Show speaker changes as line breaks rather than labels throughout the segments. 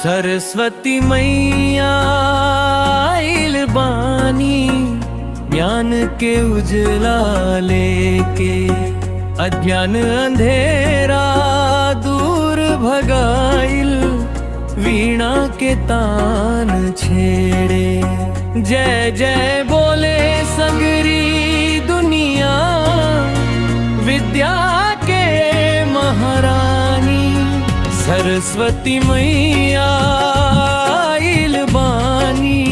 सरस्वती मैया आइल बानी, ज्ञान के उजला लेके, अज्ञान अंधेरा दूर भगाइल, वीणा के तान छेड़े। जय जय बोले सगरी दुनिया, विद्या के महारानी। सरस्वती मैया आइल बानी,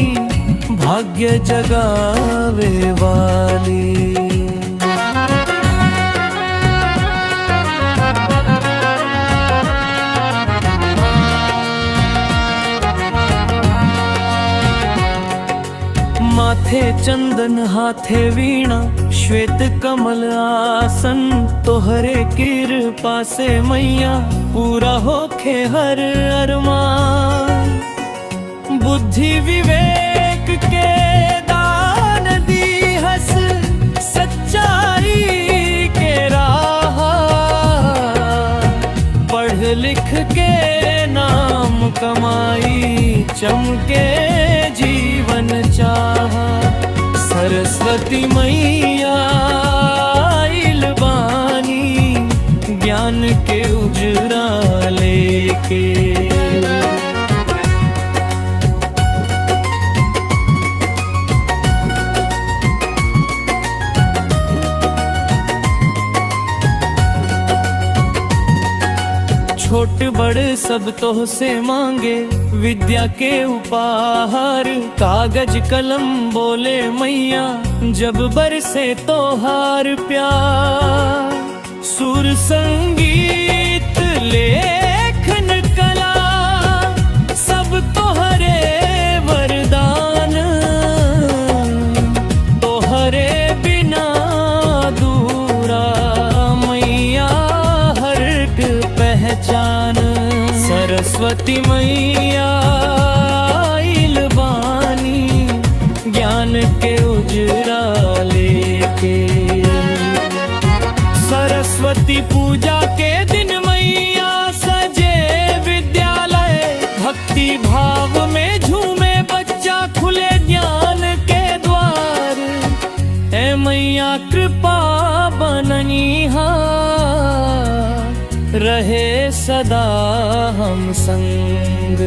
भाग्य जगावे वाली। माथे चंदन हाथे वीणा, श्वेत कमल आसन, तोहरे कृपा से मैया पूरा होखे हर अरमान। बुद्धि विवेक के दान दी हस, सच्चाई के राह, पढ़ लिख के नाम कमाई, चमके जीवन चाह। सरस्वती मैया आइल बानी, ज्ञान के उजरा लेके। छोट बड़ सब तो से मांगे, विद्या के उपहार। कागज कलम बोले मैया, जब बरसे तोहार प्यार। सुर संगीत लेखन कला, सब तोहरे वरदान। तोहरे बिना दूरा मैया हर एक पहचान। सरस्वती मैया आइल बानी, ज्ञान के उजरा लेके। सरस्वती पूजा के दिन मैया सजे विद्यालय, भक्ति भाव में झूमे बच्चा, खुले ज्ञान के द्वार। ए मैया कृपा बननी रहे सदा हम संग।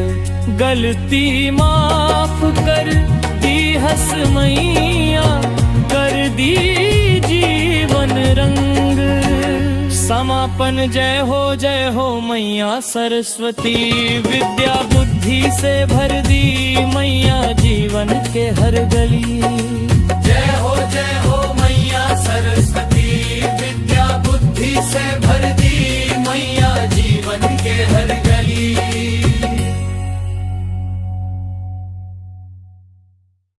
गलती माफ कर दी हस मैया, कर दी जीवन रंग। समापन जय हो मैया सरस्वती, विद्या बुद्धि से भर दी मैया जीवन के हर गली। जय हो